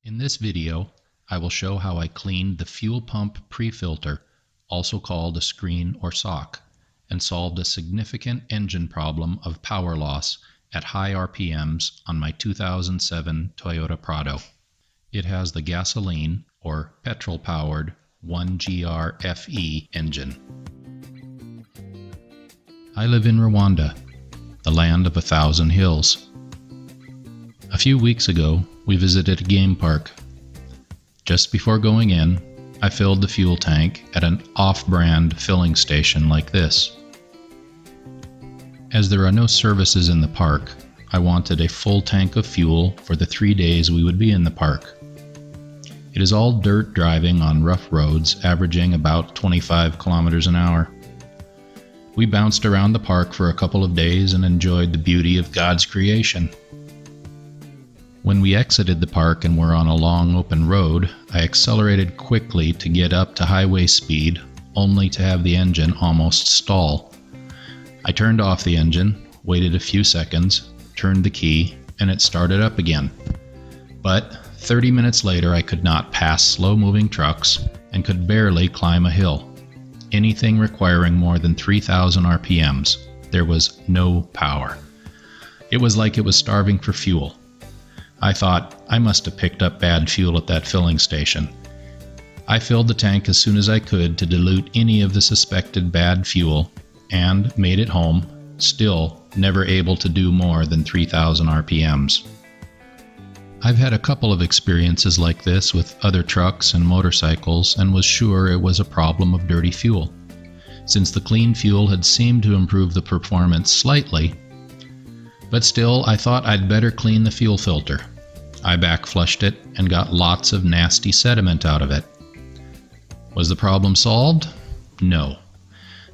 In this video, I will show how I cleaned the fuel pump pre-filter, also called a screen or sock, and solved a significant engine problem of power loss at high RPMs on my 2007 Toyota Prado. It has the gasoline or petrol-powered 1GR-FE engine. I live in Rwanda, the land of 1,000 hills. A few weeks ago, we visited a game park. Just before going in, I filled the fuel tank at an off-brand filling station like this. As there are no services in the park, I wanted a full tank of fuel for the 3 days we would be in the park. It is all dirt driving on rough roads, averaging about 25 kilometers an hour. We bounced around the park for a couple of days and enjoyed the beauty of God's creation. When we exited the park and were on a long open road, I accelerated quickly to get up to highway speed, only to have the engine almost stall. I turned off the engine, waited a few seconds, turned the key, and it started up again. But 30 minutes later I could not pass slow-moving trucks and could barely climb a hill. Anything requiring more than 3,000 RPMs, there was no power. It was like it was starving for fuel. I thought, I must have picked up bad fuel at that filling station. I filled the tank as soon as I could to dilute any of the suspected bad fuel and made it home, still never able to do more than 3,000 RPMs. I've had a couple of experiences like this with other trucks and motorcycles and was sure it was a problem of dirty fuel. Since the clean fuel had seemed to improve the performance slightly, but still, I thought I'd better clean the fuel filter. I backflushed it and got lots of nasty sediment out of it. Was the problem solved? No.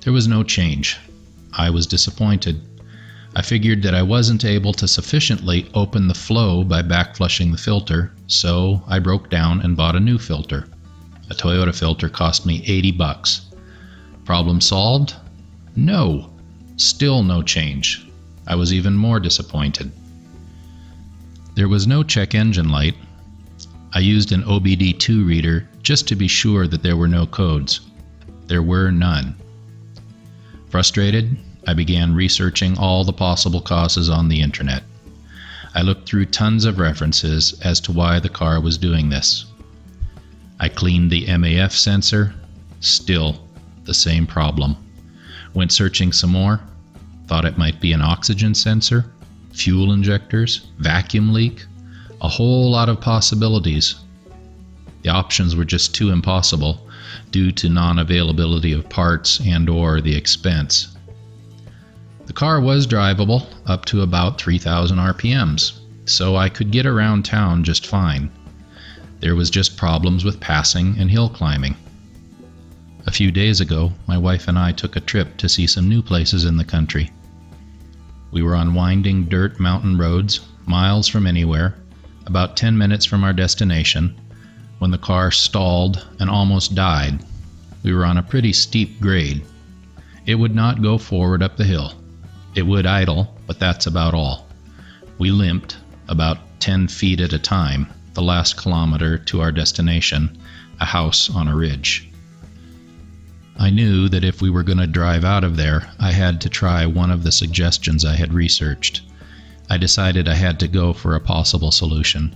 There was no change. I was disappointed. I figured that I wasn't able to sufficiently open the flow by backflushing the filter, so I broke down and bought a new filter. A Toyota filter cost me $80. Problem solved? No. Still no change. I was even more disappointed. There was no check engine light. I used an OBD2 reader just to be sure that there were no codes. There were none. Frustrated, I began researching all the possible causes on the internet. I looked through tons of references as to why the car was doing this. I cleaned the MAF sensor. Still the same problem. Went searching some more. Thought it might be an oxygen sensor, fuel injectors, vacuum leak, a whole lot of possibilities. The options were just too impossible due to non-availability of parts and/or the expense. The car was drivable up to about 3,000 RPMs, so I could get around town just fine. There was just problems with passing and hill climbing. A few days ago, my wife and I took a trip to see some new places in the country. We were on winding dirt mountain roads, miles from anywhere, about 10 minutes from our destination, when the car stalled and almost died. We were on a pretty steep grade. It would not go forward up the hill. It would idle, but that's about all. We limped, about 10 feet at a time, the last kilometer to our destination, a house on a ridge. I knew that if we were going to drive out of there, I had to try one of the suggestions I had researched. I decided I had to go for a possible solution.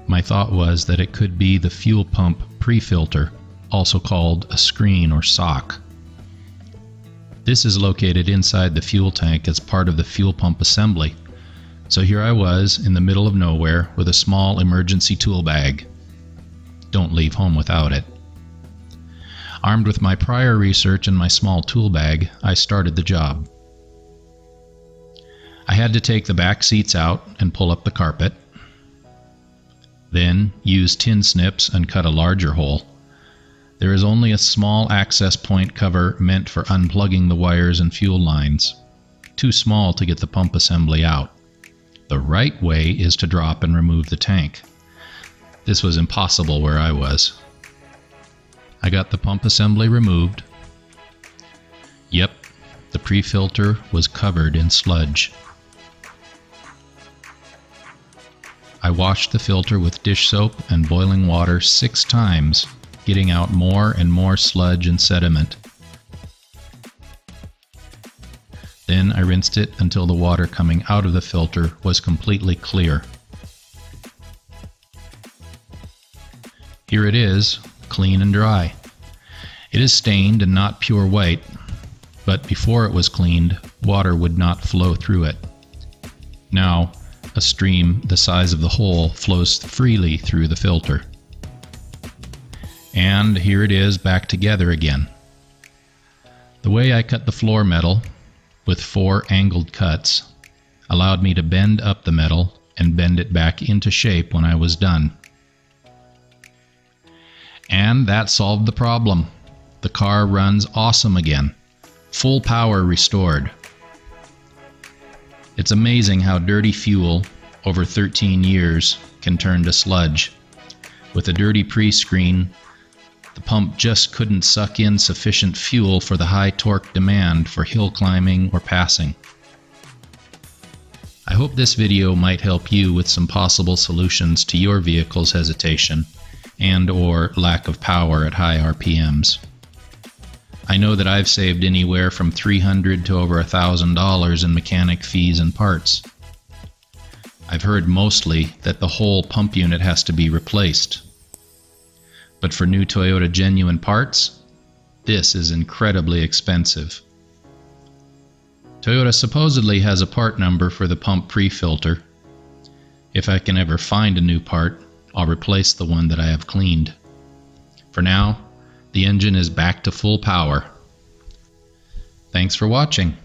My thought was that it could be the fuel pump pre-filter, also called a screen or sock. This is located inside the fuel tank as part of the fuel pump assembly. So here I was in the middle of nowhere with a small emergency tool bag. Don't leave home without it. Armed with my prior research and my small tool bag, I started the job. I had to take the back seats out and pull up the carpet. Then use tin snips and cut a larger hole. There is only a small access point cover meant for unplugging the wires and fuel lines. Too small to get the pump assembly out. The right way is to drop and remove the tank. This was impossible where I was. I got the pump assembly removed. Yep, the pre-filter was covered in sludge. I washed the filter with dish soap and boiling water 6 times, getting out more and more sludge and sediment. Then I rinsed it until the water coming out of the filter was completely clear. Here it is, clean and dry. It is stained and not pure white, but before it was cleaned, water would not flow through it. Now, a stream the size of the hole flows freely through the filter. And here it is back together again. The way I cut the floor metal, with 4 angled cuts, allowed me to bend up the metal and bend it back into shape when I was done. And that solved the problem. The car runs awesome again. Full power restored. It's amazing how dirty fuel, over 13 years, can turn to sludge. With a dirty pre-screen, the pump just couldn't suck in sufficient fuel for the high torque demand for hill climbing or passing. I hope this video might help you with some possible solutions to your vehicle's hesitation and/or lack of power at high RPMs. I know that I've saved anywhere from $300 to over $1,000 in mechanic fees and parts. I've heard mostly that the whole pump unit has to be replaced. But for new Toyota genuine parts, this is incredibly expensive. Toyota supposedly has a part number for the pump pre-filter. If I can ever find a new part, I'll replace the one that I have cleaned. For now, the engine is back to full power. Thanks for watching.